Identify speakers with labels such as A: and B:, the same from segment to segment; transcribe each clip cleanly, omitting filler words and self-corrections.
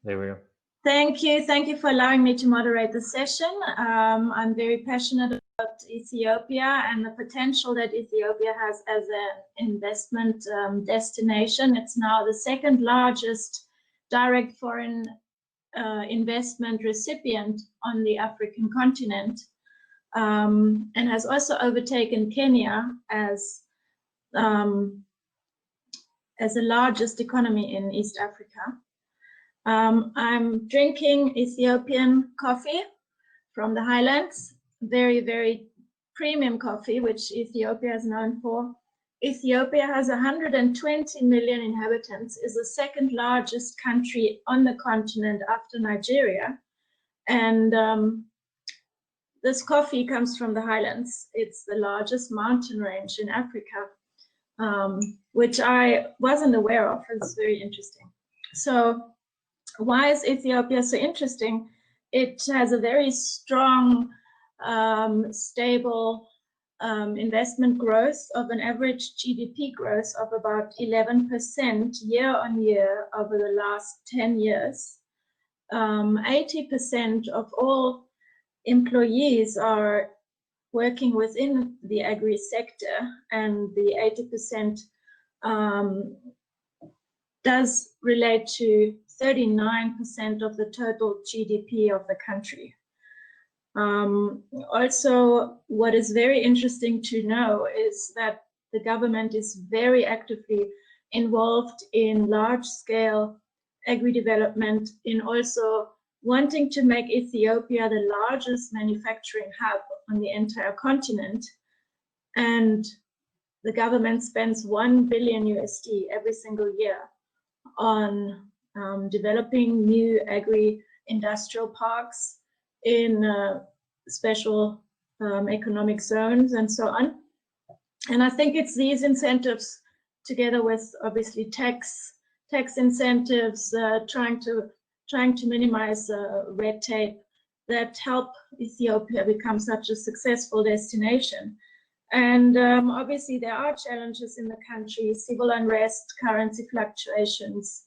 A: There we go.
B: Thank you. Thank you for allowing me to moderate the session. I'm very passionate about Ethiopia and the potential that Ethiopia has as an investment destination. It's now the second largest direct foreign investment recipient on the African continent, and has also overtaken Kenya as the largest economy in East Africa. I'm drinking Ethiopian coffee from the highlands, very, very premium coffee, which Ethiopia is known for. Ethiopia has 120 million inhabitants, is the second largest country on the continent after Nigeria. And this coffee comes from the highlands. It's the largest mountain range in Africa, which I wasn't aware of. It's very interesting. So why is Ethiopia so interesting? It has a very strong, stable investment growth of an average GDP growth of about 11% year on year over the last 10 years. 80% of all employees are working within the agri sector, and the 80% does relate to 39% of the total GDP of the country. Also, what is very interesting to know is that the government is very actively involved in large-scale agri-development, in also wanting to make Ethiopia the largest manufacturing hub on the entire continent. And the government spends $1 billion USD every single year on developing new agri-industrial parks in special economic zones and so on. And I think it's these incentives, together with obviously tax incentives, trying to minimize red tape, that help Ethiopia become such a successful destination. And obviously there are challenges in the country: civil unrest, currency fluctuations,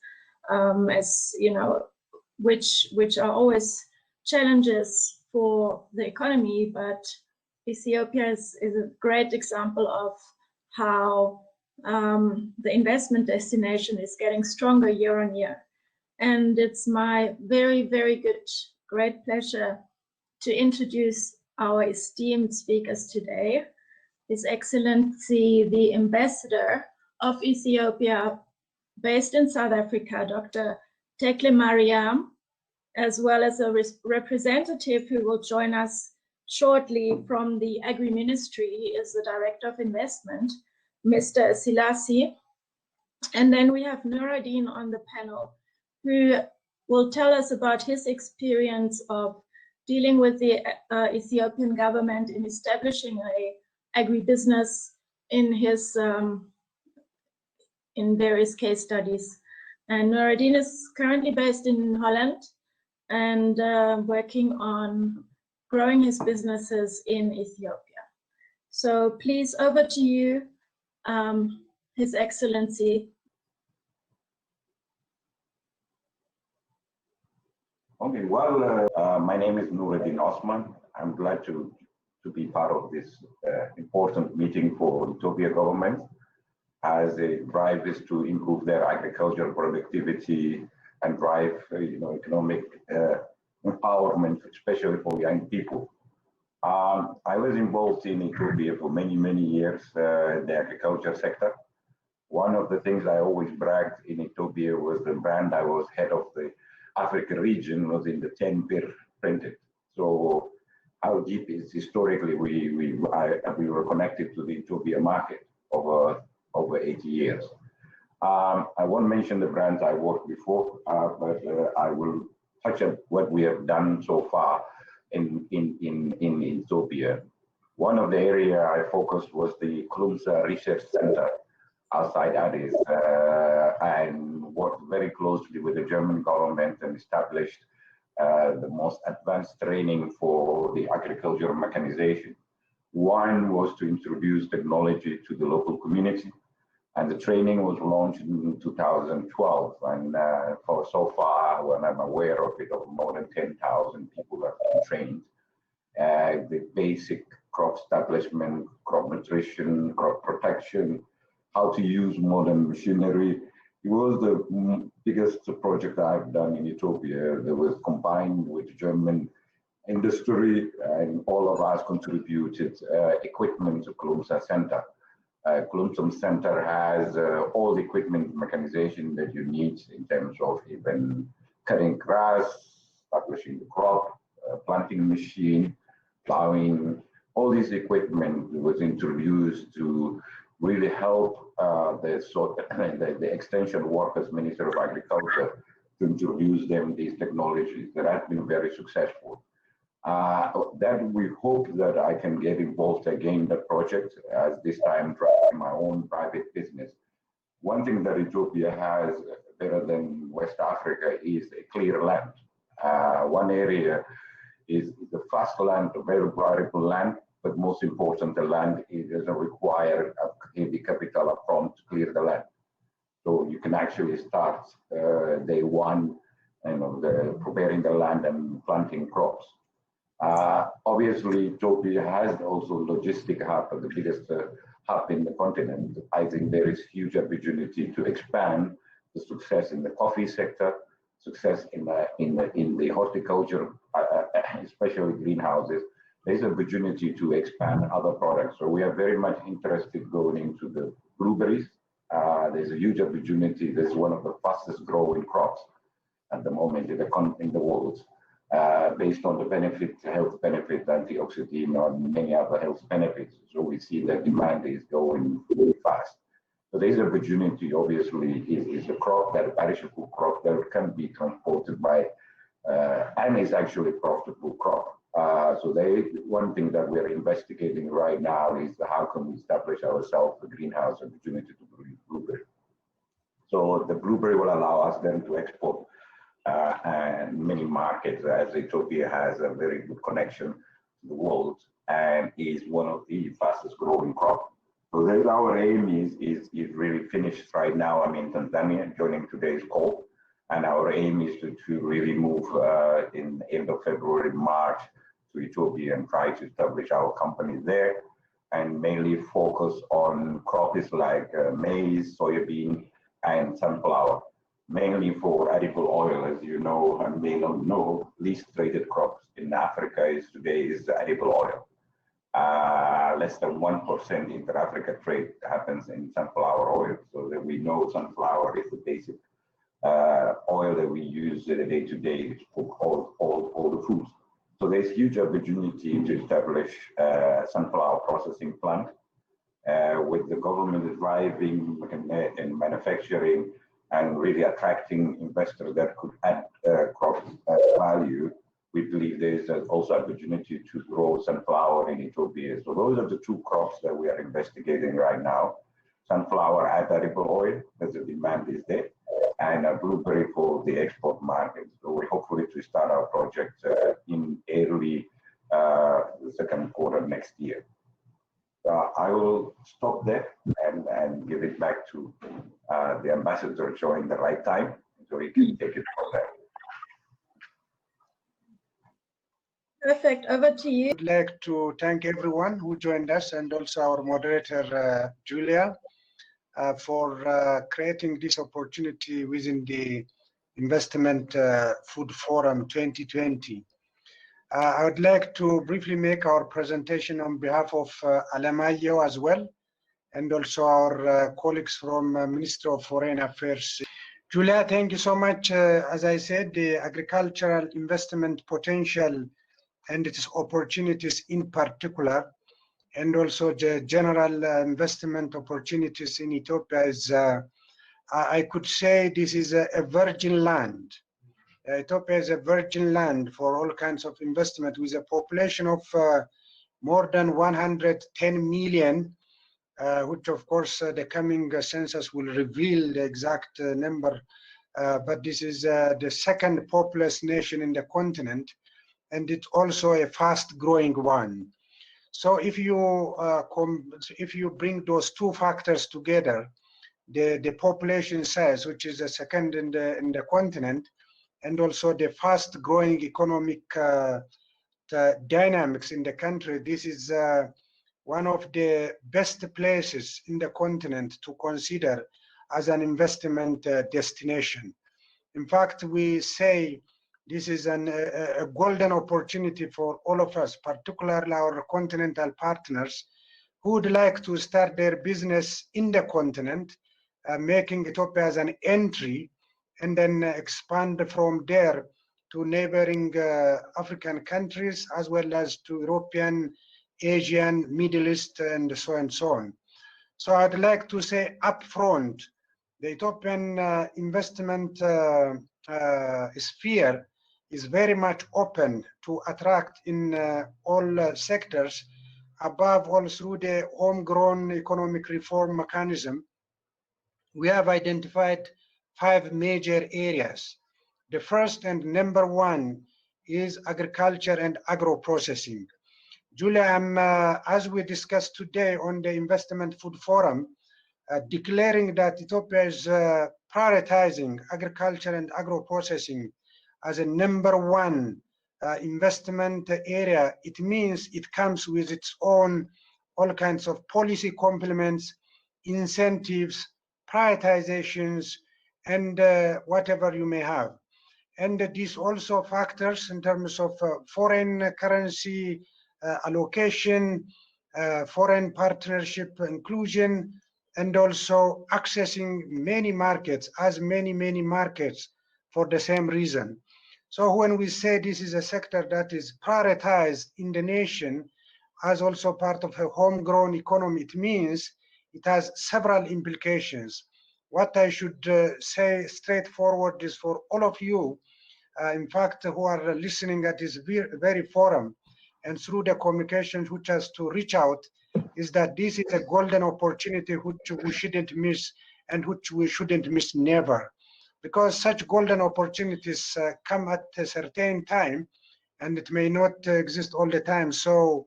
B: as you know, which are always challenges for the economy. But Ethiopia is a great example of how the investment destination is getting stronger year on year. And it's my very, very great pleasure to introduce our esteemed speakers today. His Excellency, the Ambassador of Ethiopia, based in South Africa, Dr. Teklemariam, as well as a representative who will join us shortly from the Agri Ministry. He is the Director of Investment, Mr. Silassie. And then we have Nuradin on the panel, who will tell us about his experience of dealing with the Ethiopian government in establishing a agribusiness in his in various case studies. And Nuradin is currently based in Holland and working on growing his businesses in Ethiopia. So please, over to you, His Excellency.
C: Okay, well, my name is Nuradin Osman. I'm glad to be part of this important meeting for Ethiopia government, as the drive is to improve their agricultural productivity and drive, economic empowerment, especially for young people. I was involved in Ethiopia for many years in the agriculture sector. One of the things I always bragged in Ethiopia was the brand I was head of the African region was in the 10 bir printed. So how deep is historically we were connected to the Ethiopia market over 80 years. I won't mention the brands I worked before, but I will touch on what we have done so far in Ethiopia. One of the area I focused was the Klumsa Research Center outside Addis, and worked very closely with the German government and established the most advanced training for the agricultural mechanization. One was to introduce technology to the local community, and the training was launched in 2012. And for so far, now, and I'm aware of it, of more than 10,000 people have been trained. The basic crop establishment, crop nutrition, crop protection, how to use modern machinery. It was the biggest project I've done in Ethiopia that was combined with German industry, and all of us contributed equipment to Kulumsa Center. Kulumsa Center has all the equipment, mechanization that you need in terms of even cutting grass, establishing the crop, planting machine, plowing. All this equipment was introduced to really help the extension workers, Minister of Agriculture, to introduce them these technologies that have been very successful. That we hope that I can get involved again in the project, as this time driving my own private business. One thing that Ethiopia has better than West Africa is a clear land. One area is the fast land, a very valuable land, but most important, the land doesn't require a heavy capital upfront to clear the land. So you can actually start day one, preparing the land and planting crops. Obviously, Ethiopia has also logistic hub, the biggest hub in the continent. I think there is huge opportunity to expand the success in the coffee sector, success in the horticulture, especially greenhouses. There's an opportunity to expand other products. So we are very much interested going into the blueberries. There's a huge opportunity. There's one of the fastest growing crops at the moment in the world. Based on the benefit, health benefit, antioxidant, and many other health benefits. So we see that demand is going really fast. So there's an opportunity, obviously, is a crop, that perishable crop that can be transported by, and is actually a profitable crop. So one thing that we're investigating right now is how can we establish ourselves a greenhouse opportunity to produce blueberry. So the blueberry will allow us then to export and many markets, as Ethiopia has a very good connection to the world and is one of the fastest growing crops. So that's our aim is really finished right now. I'm in Tanzania joining today's call, and our aim is to really move in the end of February, March to Ethiopia and try to establish our company there, and mainly focus on crops like maize, soybean, and sunflower. Mainly for edible oil, as you know, and may not know, least traded crops in Africa today is edible oil. Less than 1% inter-Africa trade happens in sunflower oil. So that we know sunflower is the basic oil that we use day to day to cook all the foods. So there's huge opportunity to establish sunflower processing plant with the government driving and manufacturing, and really attracting investors that could add crop value. We believe there is also opportunity to grow sunflower in Ethiopia. So those are the two crops that we are investigating right now. Sunflower as edible oil, as the demand is there, and a blueberry for the export market. So we hopefully to start our project in early the second quarter next year. I will stop there and give it back to the ambassador showing the right time, so he can take it from there.
B: Perfect. Over to you.
A: I'd like to thank everyone who joined us, and also our moderator, Julia, for creating this opportunity within the Investment Food Forum 2020. I would like to briefly make our presentation on behalf of Alemayehu as well, and also our colleagues from Ministry of Foreign Affairs. Julia, thank you so much. As I said, the agricultural investment potential and its opportunities in particular, and also the general investment opportunities in Ethiopia is, I could say this is a virgin land. Ethiopia is a virgin land for all kinds of investment, with a population of more than 110 million, which of course the coming census will reveal the exact number, but this is the second populous nation in the continent, and it's also a fast growing one. So if you bring those two factors together, the population size, which is the second in the continent, and also the fast-growing economic dynamics in the country, this is one of the best places in the continent to consider as an investment destination. In fact, we say this is a golden opportunity for all of us, particularly our continental partners, who would like to start their business in the continent, making Ethiopia as an entry, and then expand from there to neighboring African countries, as well as to European, Asian, Middle East, and so on. So I'd like to say upfront, the Ethiopian investment sphere is very much open to attract in all sectors, above all through the homegrown economic reform mechanism. We have identified 5 major areas. The first and number one is agriculture and agro-processing. Julia, as we discussed today on the Investment Food Forum, declaring that Ethiopia is prioritizing agriculture and agro-processing as a number one investment area, it means it comes with its own all kinds of policy complements, incentives, prioritizations, and whatever you may have. And these also factors in terms of foreign currency allocation, foreign partnership inclusion, and also accessing many markets, as many markets for the same reason. So when we say this is a sector that is prioritized in the nation as also part of a homegrown economy, it means it has several implications. What I should say straightforward is for all of you, in fact, who are listening at this very forum, and through the communications which has to reach out, is that this is a golden opportunity which we shouldn't miss, and which we shouldn't miss never. Because such golden opportunities come at a certain time, and it may not exist all the time. So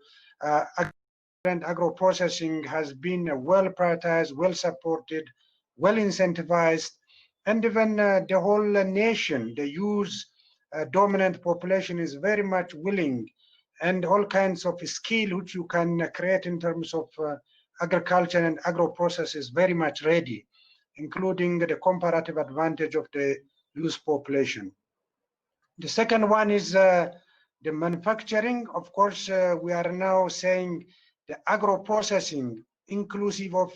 A: agro-processing has been well prioritized, well supported, well incentivized, and even the whole nation, the youth dominant population is very much willing, and all kinds of skill which you can create in terms of agriculture and agro-process is very much ready, including the comparative advantage of the youth population. The second one is the manufacturing. Of course, we are now saying the agro-processing, inclusive of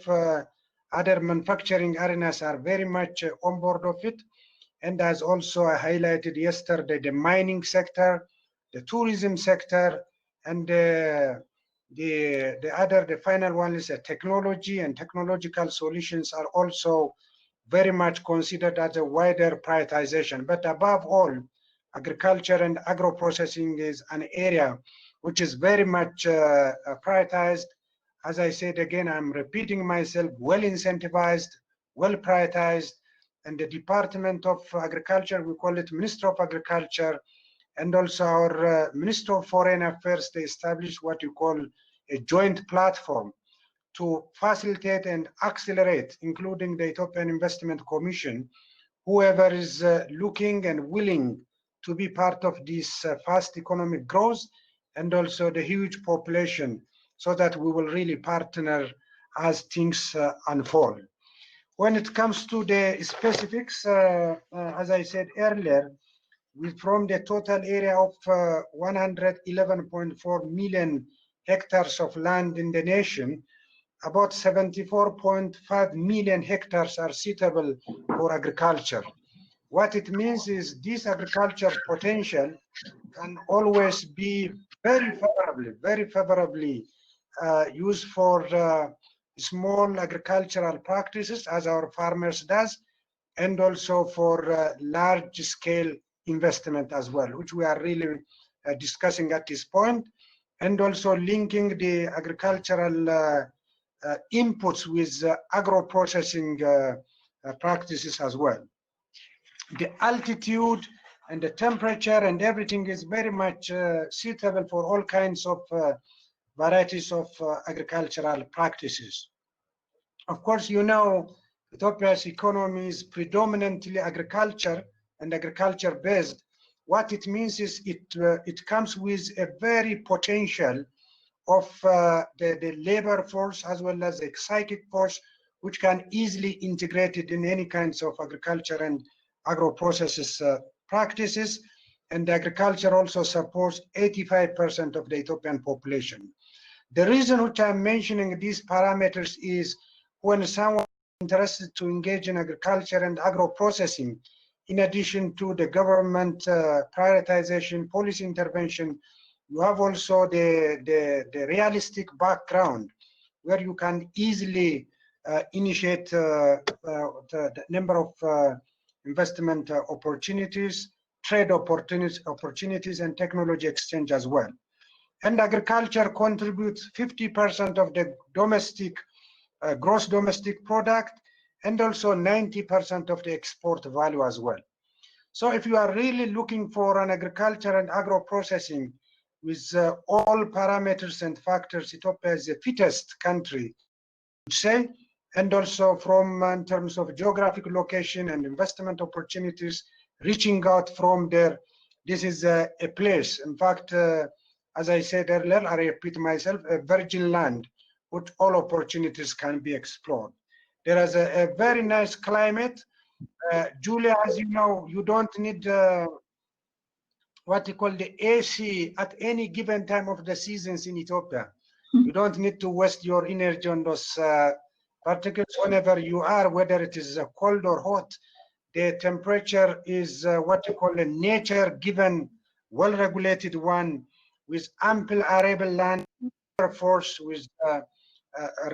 A: other manufacturing arenas, are very much on board of it. And as also I highlighted yesterday, the mining sector, the tourism sector, and the final one is technology, and technological solutions are also very much considered as a wider prioritization. But above all, agriculture and agro-processing is an area which is very much prioritized. As I said again, I'm repeating myself, well incentivized, well prioritized, and the Department of Agriculture, we call it Minister of Agriculture, and also our Minister of Foreign Affairs, they established what you call a joint platform to facilitate and accelerate, including the Ethiopian Investment Commission, whoever is looking and willing to be part of this fast economic growth, and also the huge population, so that we will really partner as things unfold. When it comes to the specifics, as I said earlier, from the total area of 111.4 million hectares of land in the nation, about 74.5 million hectares are suitable for agriculture. What it means is this agriculture potential can always be very favorably used for small agricultural practices, as our farmers does, and also for large scale investment as well, which we are really discussing at this point, and also linking the agricultural inputs with agro-processing practices as well. The altitude and the temperature and everything is very much suitable for all kinds of varieties of agricultural practices. Of course, you know, Ethiopia's economy is predominantly agriculture and agriculture based, what it means is it comes with a very potential of the labor force as well as the psychic force, which can easily integrate it in any kinds of agriculture and agro-processes practices. And agriculture also supports 85% of the Ethiopian population. The reason which I'm mentioning these parameters is when someone is interested to engage in agriculture and agro-processing, in addition to the government prioritization, policy intervention, you have also the realistic background where you can easily initiate the number of investment opportunities, trade opportunities, and technology exchange as well. And agriculture contributes 50% of the domestic gross domestic product, and also 90% of the export value as well. So if you are really looking for an agriculture and agro-processing with all parameters and factors, Ethiopia is the fittest country, I would say, and also from in terms of geographic location and investment opportunities, reaching out from there, this is a place. In fact, as I said earlier, I repeat myself, a virgin land, which all opportunities can be explored. There is a very nice climate. Julia, as you know, you don't need what you call the AC at any given time of the seasons in Ethiopia. You don't need to waste your energy on those particles whenever you are, whether it is cold or hot. The temperature is what you call a nature-given, well-regulated one with ample arable land, force with a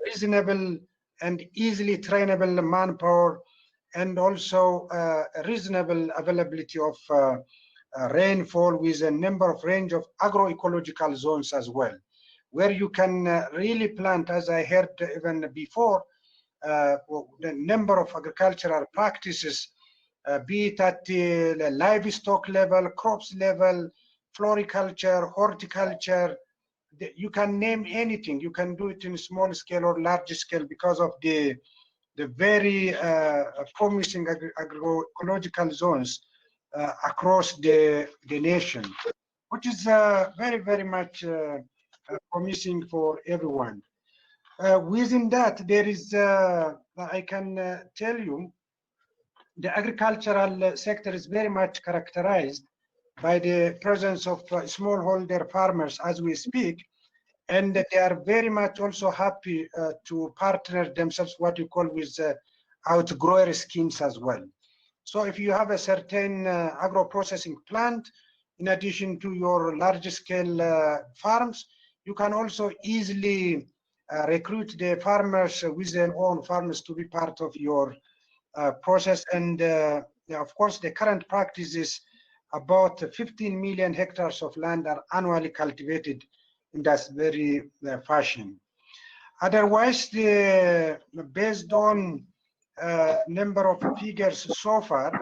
A: reasonable and easily trainable manpower, and also a reasonable availability of rainfall with a number of range of agroecological zones as well, where you can really plant, as I heard even before, the number of agricultural practices, be it at the livestock level, crops level, floriculture, horticulture. You can name anything. You can do it in small scale or large scale because of the very promising agroecological zones across the nation, which is very, very much promising for everyone. Within that, there is, I can tell you, the agricultural sector is very much characterized by the presence of smallholder farmers as we speak, and they are very much also happy to partner themselves, what you call with outgrower schemes as well. So if you have a certain agro-processing plant, in addition to your large-scale farms, you can also easily recruit the farmers with their own farmers to be part of your process. And of course, the current practice is about 15 million hectares of land are annually cultivated in that very fashion. Otherwise, based on number of figures so far,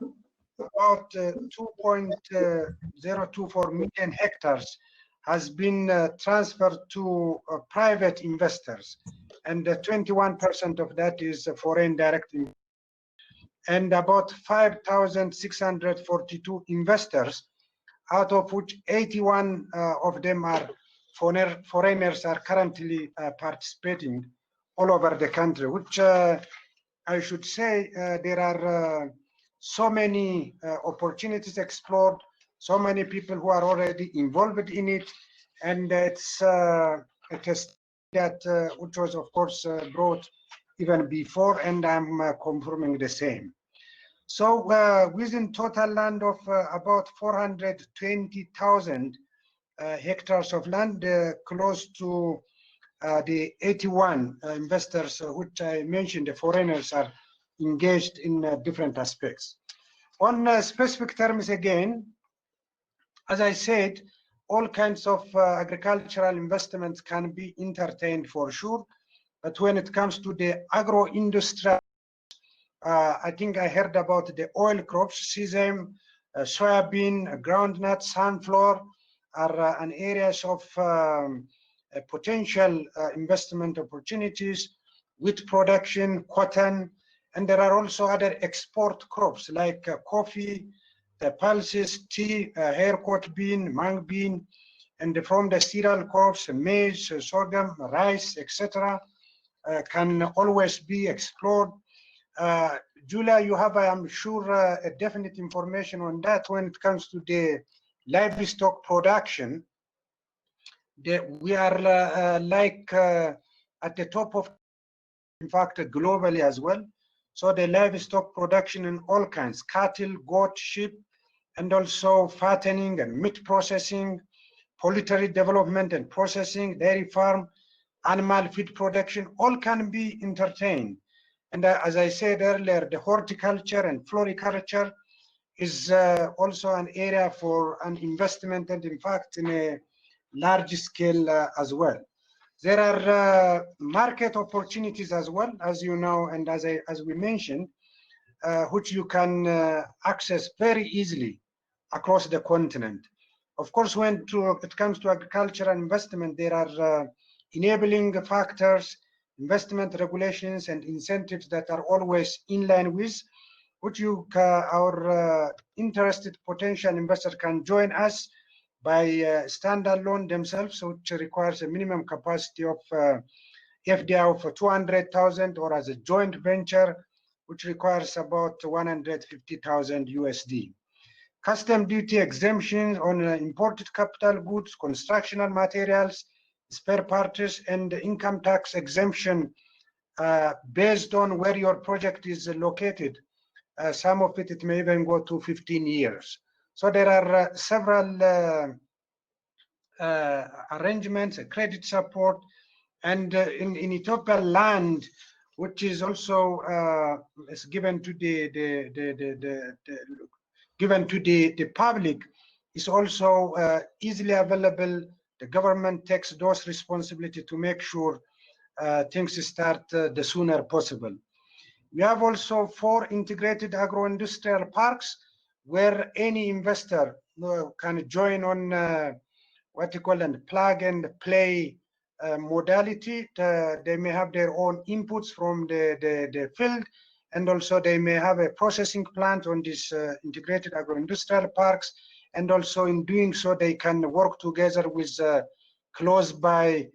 A: about 2.024 million hectares has been transferred to private investors, and 21% of that is foreign direct investment. And about 5,642 investors, out of which 81 of them are foreigners, are currently participating all over the country, which I should say there are so many opportunities explored, so many people who are already involved in it, and it's a test that which was of course brought even before, and I'm confirming the same. So within total land of about 420,000 hectares of land, close to the 81 investors which I mentioned, the foreigners, are engaged in different aspects. On specific terms again, as I said, all kinds of agricultural investments can be entertained for sure, but when it comes to the agro-industry, I think I heard about the oil crops, sesame, soybean, groundnut, sunflower are an areas of potential investment opportunities, wheat production, cotton, and there are also other export crops like coffee, the pulses, tea, haircut bean, mung bean, and from the cereal crops, maize, sorghum, rice, etc., can always be explored. Julia, you have, I am sure, a definite information on that when it comes to the livestock production. We are at the top of, in fact, globally as well. So the livestock production in all kinds, cattle, goat, sheep, and also fattening and meat processing, poultry development and processing, dairy farm, animal feed production, all can be entertained. And as I said earlier, the horticulture and floriculture is also an area for an investment, and in fact, in a large scale as well. There are market opportunities as well, as you know, and as we mentioned, which you can access very easily across the continent. Of course, when it comes to agriculture and investment, there are enabling factors, investment regulations, and incentives that are always in line with which our interested potential investor can join us by standalone themselves, which requires a minimum capacity of FDI of 200,000, or as a joint venture, which requires about 150,000 USD. Custom duty exemptions on imported capital goods, constructional materials, spare parts, and income tax exemption based on where your project is located. Some of it may even go to 15 years. So there are several arrangements, credit support, and in Ethiopia, land, which is also is given to the public, is also easily available. The government takes those responsibility to make sure things start the sooner possible. We have also 4 integrated agro-industrial parks where any investor can join on what you call a plug and play modality. They may have their own inputs from the field, and also they may have a processing plant on these integrated agro-industrial parks, and also in doing so they can work together with close by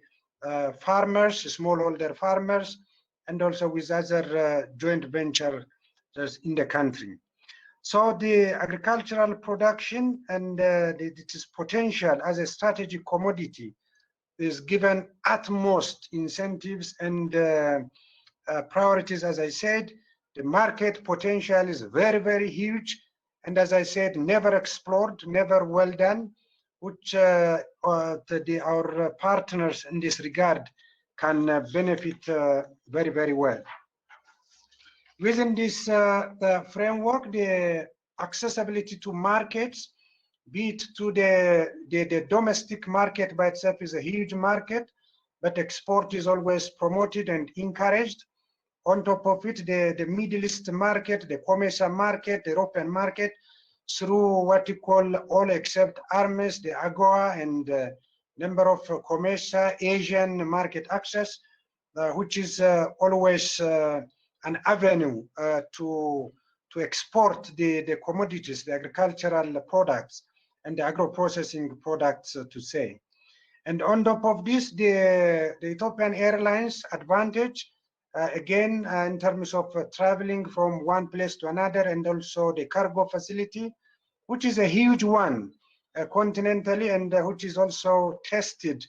A: farmers, smallholder farmers, and also with other joint ventures in the country. So the agricultural production and its potential as a strategic commodity is given utmost incentives and priorities. As I said, the market potential is very, very huge, and as I said, never explored, never well done, which our partners in this regard can benefit very, very well. Within this the framework, the accessibility to markets, be it to the domestic market by itself is a huge market, but export is always promoted and encouraged. On top of it, the Middle East market, the commercial market, the European market, through what you call all except arms, the AGOA, and number of commercial Asian market access, which is always an avenue to export the commodities, the agricultural products, and the agro-processing products, to say. And on top of this, the Ethiopian Airlines advantage, again, in terms of traveling from one place to another, and also the cargo facility, which is a huge one continentally, and which is also tested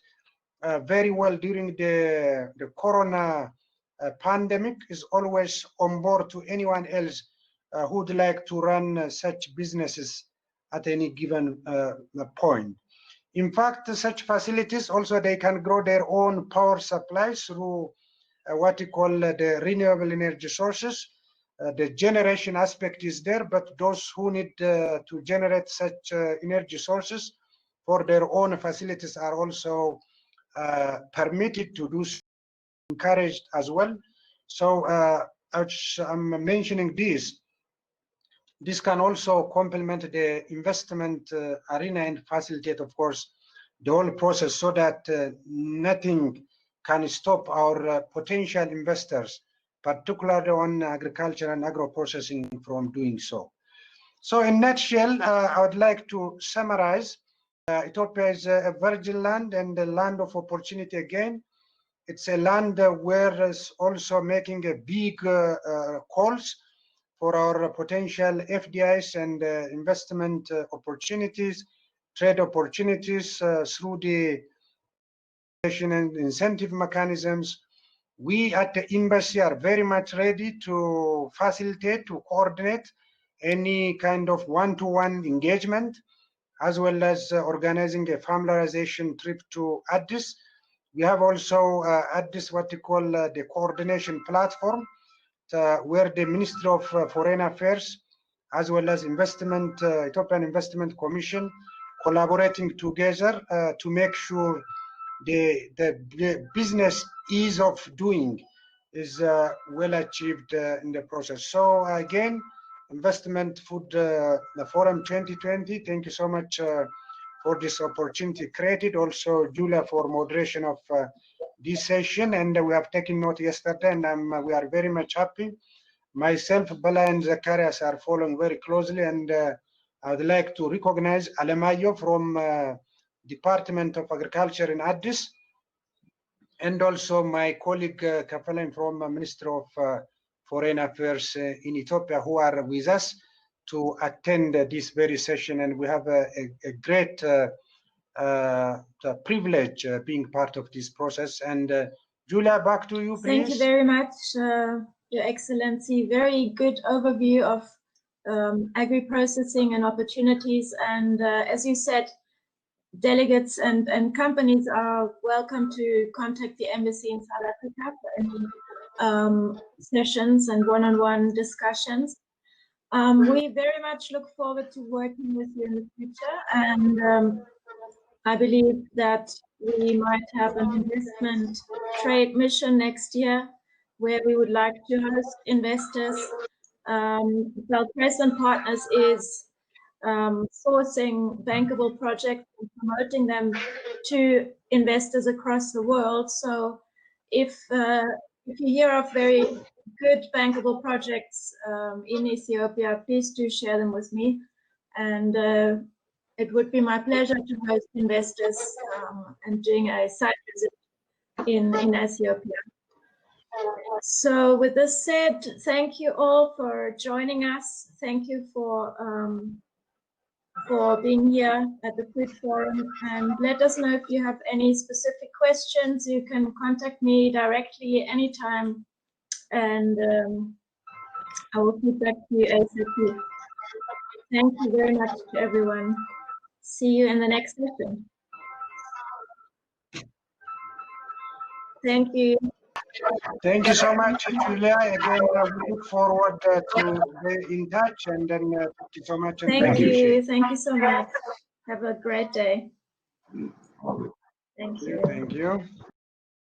A: very well during the corona pandemic, is always on board to anyone else who would like to run such businesses at any given point. In fact, such facilities also, they can grow their own power supplies through what you call the renewable energy sources. The generation aspect is there, but those who need to generate such energy sources for their own facilities are also permitted to do so, encouraged as well. So I'm mentioning this can also complement the investment arena and facilitate, of course, the whole process, so that nothing can stop our potential investors, particularly on agriculture and agro-processing, from doing so. So in nutshell, I would like to summarize. Ethiopia is a virgin land and a land of opportunity again. It's a land where is also making a big calls for our potential FDIs and investment opportunities, trade opportunities through the and incentive mechanisms. We at the embassy are very much ready to facilitate, to coordinate any kind of one-to-one engagement, as well as organizing a familiarization trip to Addis. We have also Addis what we call the coordination platform, where the Ministry of Foreign Affairs, as well as Ethiopian Investment Commission, collaborating together to make sure the business ease of doing is well achieved in the process. So again, Investment Food Forum 2020, thank you so much for this opportunity created. Also, Julia, for moderation of this session, and we have taken note yesterday, and we are very much happy. Myself, Bala, and Zacharias are following very closely, and I would like to recognize Alemayehu from Department of Agriculture in Addis, and also my colleague Kafalan from Ministry of Foreign Affairs in Ethiopia, who are with us to attend this very session. And we have a great privilege being part of this process. And Julia, back to you, please.
B: Thank you very much, Your Excellency. Very good overview of agri-processing and opportunities. And as you said, delegates and companies are welcome to contact the embassy in South Africa for any sessions and one-on-one discussions. We very much look forward to working with you in the future, and I believe that we might have an investment trade mission next year where we would like to host investors. Bellcrescent Partners is sourcing bankable projects and promoting them to investors across the world. So if you hear of very good bankable projects in Ethiopia, please do share them with me. And it would be my pleasure to host investors and doing a site visit in Ethiopia. So with this said, thank you all for joining us. Thank you for being here at the Food Forum, and let us know if you have any specific questions. You can contact me directly anytime, and I will feed back to you ASAP. Thank you very much to everyone. See you in the next session. Thank you.
A: Thank you so much, Julia. Again, we look forward to be in touch, and then thank you so much. And
B: thank you. Thank you so much. Have a great day. Thank you.
A: Thank you.